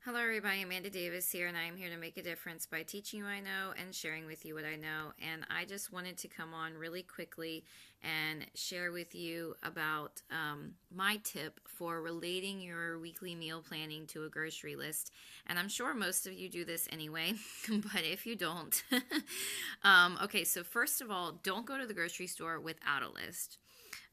Hello, everybody. Amanda Davis here, and I am here to make a difference by teaching you what I know and sharing with you what I know. And I just wanted to come on really quickly and share with you about my tip for relating your weekly meal planning to a grocery list. And I'm sure most of you do this anyway, but if you don't, okay, so first of all, don't go to the grocery store without a list.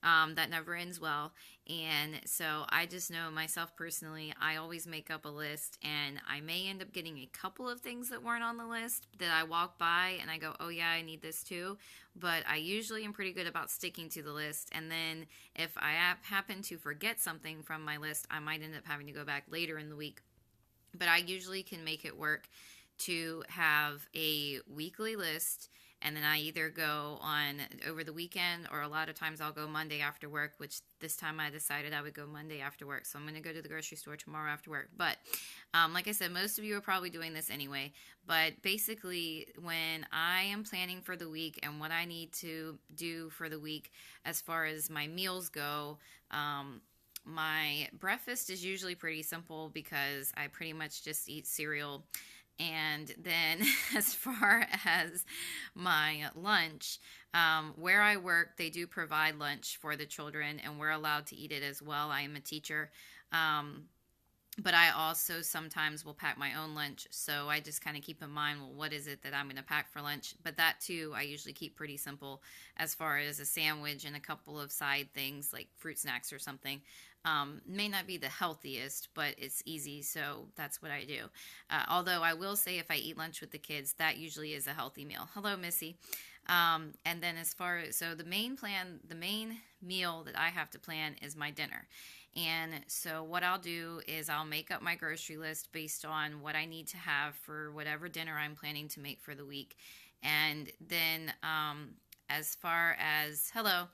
That never ends well. And so I just know myself personally, I always make up a list, and I may end up getting a couple of things that weren't on the list that I walk by and I go, oh yeah, I need this too. But I usually am pretty good about sticking to the list. And then if I happen to forget something from my list, I might end up having to go back later in the week. But I usually can make it work to have a weekly list, and then I either go on over the weekend, or a lot of times I'll go Monday after work, which this time I decided I would go Monday after work. So I'm going to go to the grocery store tomorrow after work. But like I said, most of you are probably doing this anyway. But basically, when I am planning for the week and what I need to do for the week as far as my meals go, my breakfast is usually pretty simple because I pretty much just eat cereal. And then, as far as my lunch, where I work, they do provide lunch for the children, and we're allowed to eat it as well. I am a teacher. Um, but I also sometimes will pack my own lunch. So I just kind of keep in mind, well, what is it that I'm going to pack for lunch? But that too, I usually keep pretty simple as far as a sandwich and a couple of side things like fruit snacks or something. May not be the healthiest, but it's easy, so that's what I do. Although I will say, if I eat lunch with the kids, that usually is a healthy meal. Hello, Missy. And then as far as, so the main meal that I have to plan is my dinner. And so what I'll do is I'll make up my grocery list based on what I need to have for whatever dinner I'm planning to make for the week. And then as far as, hello,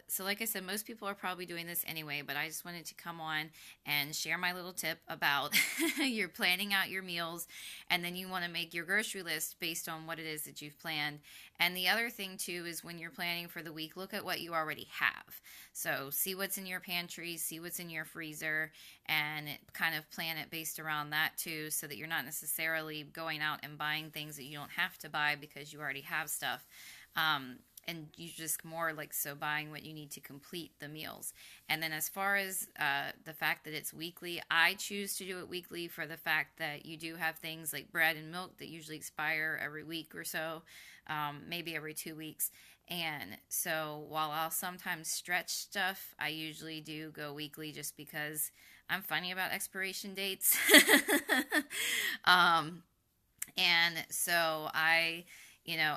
so like I said, most people are probably doing this anyway, but I just wanted to come on and share my little tip about you're planning out your meals, and then you want to make your grocery list based on what it is that you've planned. And the other thing too is, when you're planning for the week, look at what you already have. So see what's in your pantry, see what's in your freezer, and kind of plan it based around that too, so that you're not necessarily going out and buying things that you don't have to buy because you already have stuff. And you just more like so buying what you need to complete the meals. And then as far as the fact that it's weekly, I choose to do it weekly for the fact that you do have things like bread and milk that usually expire every week or so, maybe every 2 weeks. And so while I'll sometimes stretch stuff, I usually do go weekly just because I'm funny about expiration dates. um, and so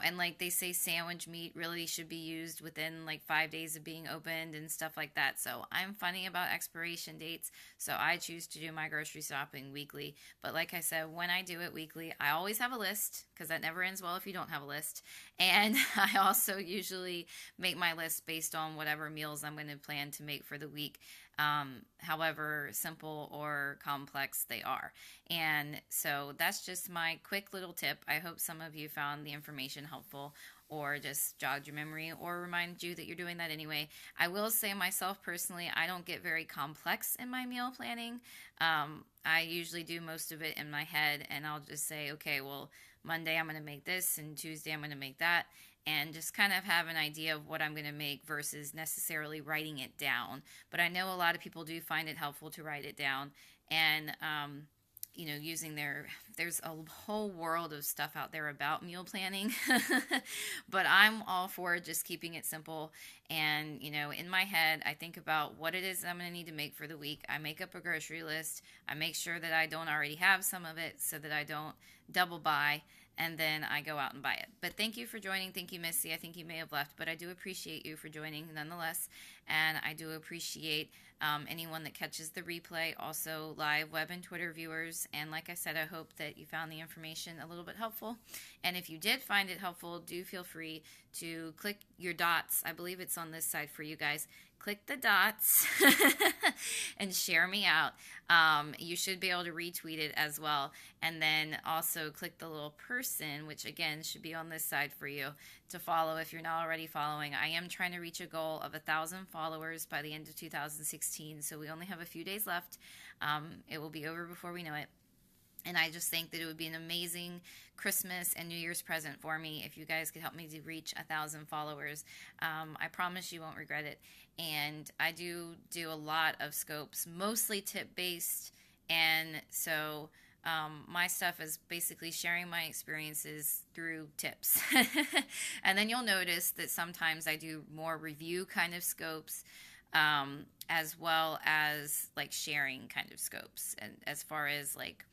and like they say, sandwich meat really should be used within like 5 days of being opened and stuff like that. So I'm funny about expiration dates. So I choose to do my grocery shopping weekly. But like I said, when I do it weekly, I always have a list, because that never ends well if you don't have a list. And I also usually make my list based on whatever meals I'm going to plan to make for the week, however simple or complex they are. And so that's just my quick little tip. I hope some of you found the information helpful, or just jogged your memory, or reminded you that you're doing that anyway. I will say, myself personally, I don't get very complex in my meal planning. I usually do most of it in my head, and I'll just say, okay, well, Monday I'm going to make this, and Tuesday I'm going to make that, and just kind of have an idea of what I'm going to make versus necessarily writing it down. But I know a lot of people do find it helpful to write it down, and using there's a whole world of stuff out there about meal planning. But I'm all for just keeping it simple. And in my head, I think about what it is I'm going to need to make for the week. I make up a grocery list. I make sure that I don't already have some of it, so that I don't double buy, and then I go out and buy it. But thank you for joining. Thank you, Missy. I think you may have left, but I do appreciate you for joining nonetheless. And I do appreciate anyone that catches the replay, also live web and Twitter viewers. And like I said, I hope that you found the information a little bit helpful. And if you did find it helpful, do feel free to click your dots. I believe it's on this side for you guys. Click the dots and share me out. You should be able to retweet it as well. And then also click the little person, which again should be on this side for you, to follow if you're not already following. I am trying to reach a goal of 1,000 followers by the end of 2016, so we only have a few days left. It will be over before we know it. And I just think that it would be an amazing Christmas and New Year's present for me if you guys could help me to reach 1,000 followers. I promise you won't regret it. And I do a lot of scopes, mostly tip-based. And so my stuff is basically sharing my experiences through tips. And then you'll notice that sometimes I do more review kind of scopes, as well as like sharing kind of scopes. And as far as like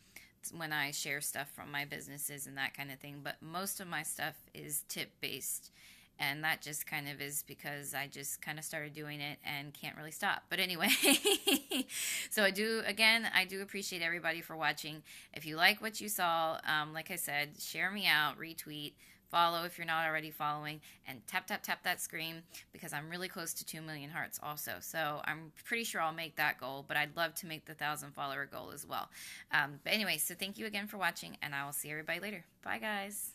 when I share stuff from my businesses and that kind of thing. But most of my stuff is tip-based, and that just kind of is because I just kind of started doing it and can't really stop. But anyway, so I do appreciate everybody for watching. If you like what you saw, like I said, share me out, retweet, follow if you're not already following, and tap that screen, because I'm really close to 2 million hearts also. So I'm pretty sure I'll make that goal, but I'd love to make the 1,000 follower goal as well. But anyway, so thank you again for watching, and I will see everybody later. Bye, guys.